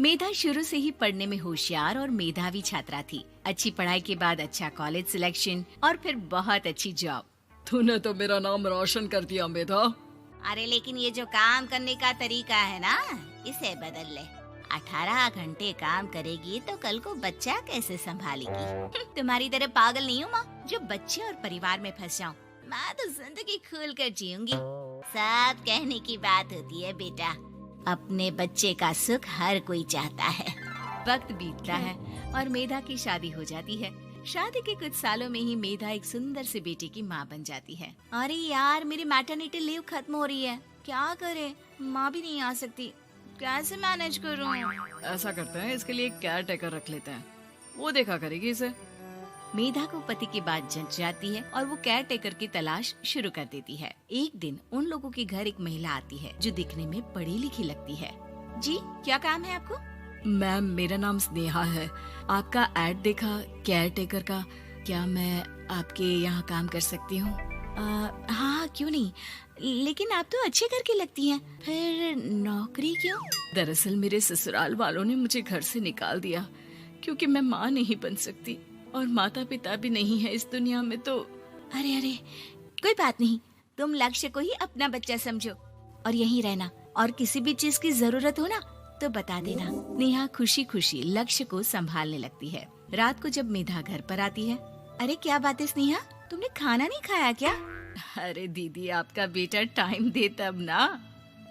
मेधा शुरू से ही पढ़ने में होशियार और मेधावी छात्रा थी। अच्छी पढ़ाई के बाद अच्छा कॉलेज सिलेक्शन और फिर बहुत अच्छी जॉब। तूने तो मेरा नाम रोशन कर दिया मेधा। अरे लेकिन ये जो काम करने का तरीका है ना, इसे बदल ले। 18 घंटे काम करेगी तो कल को बच्चा कैसे संभालेगी? तुम्हारी तरह पागल नहीं हूँ माँ, जो बच्चे और परिवार में फंस जाऊँ। मैं तो जिंदगी खुल कर जीऊंगी। सब कहने की बात होती है बेटा, अपने बच्चे का सुख हर कोई चाहता है। वक्त बीतता है और मेधा की शादी हो जाती है। शादी के कुछ सालों में ही मेधा एक सुंदर से बेटे की माँ बन जाती है। अरे यार, मेरी मैटरनिटी लीव खत्म हो रही है, क्या करे? माँ भी नहीं आ सकती, कैसे मैनेज करूँ? ऐसा करते हैं, इसके लिए एक केयर टेकर रख लेते हैं, वो देखा करेगी इसे। मेधा को पति की बात जंच जाती है और वो केयर टेकर की तलाश शुरू कर देती है। एक दिन उन लोगों के घर एक महिला आती है जो दिखने में पढ़ी लिखी लगती है। जी, क्या काम है आपको? मैम, मेरा नाम स्नेहा है। आपका एड देखा केयर टेकर का, क्या मैं आपके यहाँ काम कर सकती हूँ? हाँ, क्यों नहीं, लेकिन आप तो अच्छे घर की लगती हैं, फिर नौकरी क्यों? दरअसल मेरे ससुराल वालों ने मुझे घर से निकाल दिया क्योंकि मैं माँ नहीं बन सकती और माता पिता भी नहीं है इस दुनिया में। तो अरे अरे, कोई बात नहीं, तुम लक्ष्य को ही अपना बच्चा समझो और यहीं रहना, और किसी भी चीज की जरूरत हो ना तो बता देना। नेहा खुशी खुशी लक्ष्य को संभालने लगती है। रात को जब मेधा घर पर आती है, अरे क्या बात है स्नेहा, तुमने खाना नहीं खाया क्या? अरे दीदी, आपका बेटा टाइम दे तब ना।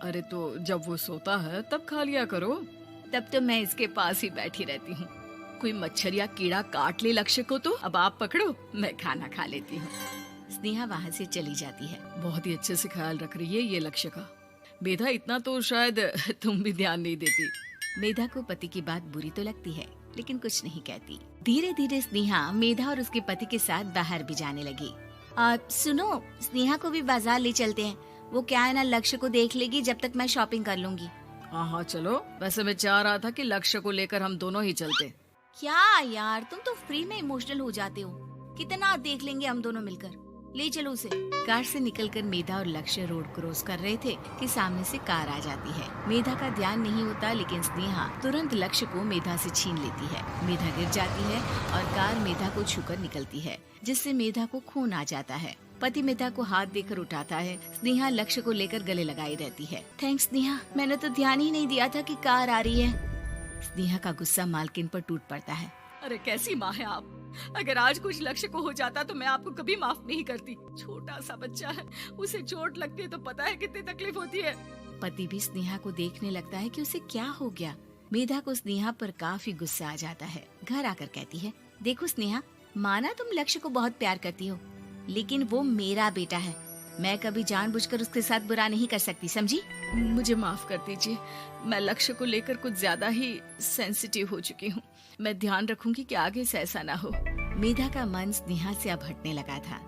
अरे तो जब वो सोता है तब खा लिया करो। तब तो मैं इसके पास ही बैठी रहती हूँ। कोई मच्छर या कीड़ा काट ले लक्ष्य को तो अब आप पकड़ो, मैं खाना खा लेती हूँ। स्नेहा वहाँ से चली जाती है। बहुत ही अच्छे से ख्याल रख रही है ये लक्ष्य का। मेधा, इतना तो शायद तुम भी ध्यान नहीं देती। मेधा को पति की बात बुरी तो लगती है, लेकिन कुछ नहीं कहती। धीरे धीरे स्नेहा मेधा और उसके पति के साथ बाहर भी जाने लगी। सुनो, स्नेहा को भी बाजार ले चलते हैं, वो क्या है ना, लक्ष्य को देख लेगी जब तक मैं शॉपिंग कर लूंगी। हाँ हाँ चलो, वैसे मैं चाह रहा था कि लक्ष्य को लेकर हम दोनों ही चलते। क्या यार, तुम तो फ्री में इमोशनल हो जाते हो, कितना देख लेंगे हम दोनों मिलकर, ले चलो उसे। कार से निकलकर मेधा और लक्ष्य रोड क्रॉस कर रहे थे कि सामने से कार आ जाती है। मेधा का ध्यान नहीं होता, लेकिन स्नेहा तुरंत लक्ष्य को मेधा से छीन लेती है। मेधा गिर जाती है और कार मेधा को छूकर निकलती है, जिससे मेधा को खून आ जाता है। पति मेधा को हाथ देकर उठाता है। स्नेहा लक्ष्य को लेकर गले लगाई रहती है। थैंक्स स्नेहा, मैंने तो ध्यान ही नहीं दिया था कि कार आ रही है। स्नेहा का गुस्सा मालकिन पर टूट पड़ता है। अरे कैसी माँ है आप, अगर आज कुछ लक्ष्य को हो जाता तो मैं आपको कभी माफ नहीं करती। छोटा सा बच्चा है, उसे चोट लगती है तो पता है कितनी तकलीफ होती है। पति भी स्नेहा को देखने लगता है कि उसे क्या हो गया। मेधा को स्नेहा पर काफी गुस्सा आ जाता है। घर आकर कहती है, देखो स्नेहा, माना तुम लक्ष्य को बहुत प्यार करती हो, लेकिन वो मेरा बेटा है, मैं कभी जानबूझकर उसके साथ बुरा नहीं कर सकती, समझी? मुझे माफ कर दीजिए, मैं लक्ष्य को लेकर कुछ ज्यादा ही सेंसिटिव हो चुकी हूँ। मैं ध्यान रखूंगी कि आगे से ऐसा ना हो। मेधा का मन स्नेहा से अब हटने लगा था।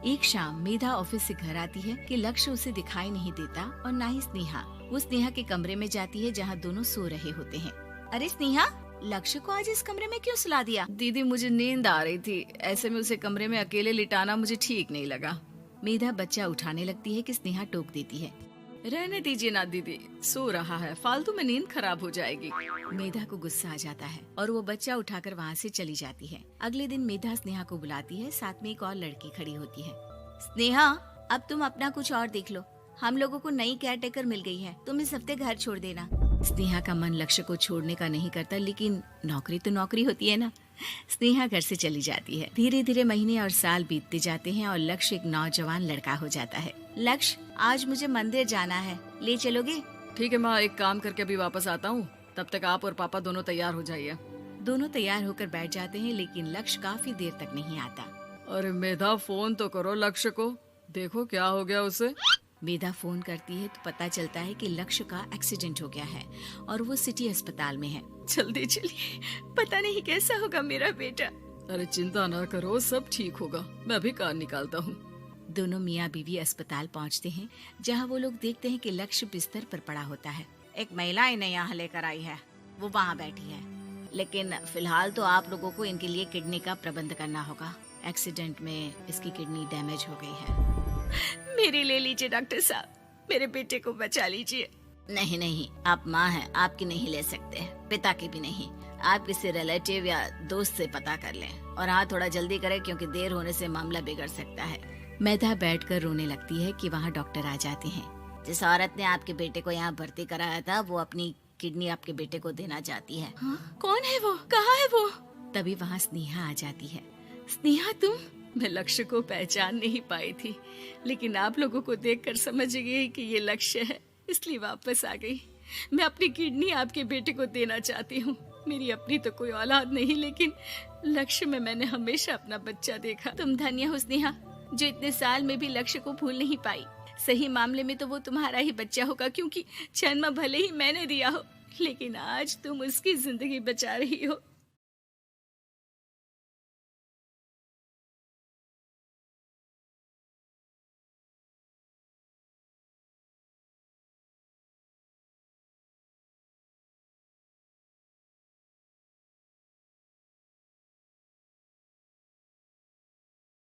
एक शाम मेधा ऑफिस से घर आती है कि लक्ष्य उसे दिखाई नहीं देता और ना ही स्नेहा। वो स्नेहा के कमरे में जाती है जहाँ दोनों सो रहे होते हैं। अरे स्नेहा, लक्ष्य को आज इस कमरे में क्यों सुला दिया? दीदी, मुझे नींद आ रही थी, ऐसे में उसे कमरे में अकेले लिटाना मुझे ठीक नहीं लगा। मेधा बच्चा उठाने लगती है कि स्नेहा टोक देती है। रहने दीजिए ना दीदी, सो रहा है, फालतू में नींद खराब हो जाएगी। मेधा को गुस्सा आ जाता है और वो बच्चा उठाकर वहाँ से चली जाती है। अगले दिन मेधा स्नेहा को बुलाती है, साथ में एक और लड़की खड़ी होती है। स्नेहा, अब तुम अपना कुछ और देख लो, हम लोगों को नई केयर टेकर मिल गई है, तुम इस हफ्ते घर छोड़ देना। स्नेहा का मन लक्ष्य को छोड़ने का नहीं करता, लेकिन नौकरी तो नौकरी होती है ना। स्नेहा घर से चली जाती है। धीरे धीरे महीने और साल बीतते जाते हैं और लक्ष्य एक नौजवान लड़का हो जाता है। लक्ष्य, आज मुझे मंदिर जाना है, ले चलोगे? ठीक है माँ, एक काम करके अभी वापस आता हूँ, तब तक आप और पापा दोनों तैयार हो जाइए। दोनों तैयार होकर बैठ जाते हैं, लेकिन लक्ष्य काफी देर तक नहीं आता। अरे मेधा, फोन तो करो लक्ष्य को, देखो क्या हो गया उसे। मेधा फोन करती है तो पता चलता है कि लक्ष्य का एक्सीडेंट हो गया है और वो सिटी अस्पताल में है। जल्दी चलिए, पता नहीं कैसा होगा मेरा बेटा। अरे चिंता ना करो, सब ठीक होगा, मैं अभी कार निकालता हूँ। दोनों मियाँ बीवी अस्पताल पहुँचते हैं, जहाँ वो लोग देखते हैं कि लक्ष्य बिस्तर पर पड़ा होता है। एक महिला इन्हें यहाँ लेकर आई है, वो वहाँ बैठी है, लेकिन फिलहाल तो आप लोगों को इनके लिए किडनी का प्रबंध करना होगा। एक्सीडेंट में इसकी किडनी डैमेज हो गई है। मेरी ले लीजिए डॉक्टर साहब, मेरे बेटे को बचा लीजिए। नहीं नहीं, आप माँ हैं, आपकी नहीं ले सकते, पिता की भी नहीं। आप किसी रिलेटिव या दोस्त से पता कर लें और हाँ थोड़ा जल्दी करें क्योंकि देर होने से मामला बिगड़ सकता है। मेधा बैठकर रोने लगती है कि वहाँ डॉक्टर आ जाते हैं। जिस औरत ने आपके बेटे को यहाँ भर्ती कराया था वो अपनी किडनी आपके बेटे को देना चाहती है। हाँ? कौन है वो? कहाँ है वो? तभी वहाँ स्नेहा आ जाती है। स्नेहा तुम? मैं लक्ष्य को पहचान नहीं पाई थी, लेकिन आप लोगों को देखकर समझ गई कि ये लक्ष्य है, इसलिए वापस आ गई। मैं अपनी किडनी आपके बेटे को देना चाहती हूँ। मेरी अपनी तो कोई औलाद नहीं, लेकिन लक्ष्य में मैंने हमेशा अपना बच्चा देखा। तुम धन्य हो स्नेहा, जो इतने साल में भी लक्ष्य को भूल नहीं पाई। सही मामले में तो वो तुम्हारा ही बच्चा होगा, क्योंकि जन्म भले ही मैंने दिया हो, लेकिन आज तुम उसकी जिंदगी बचा रही हो।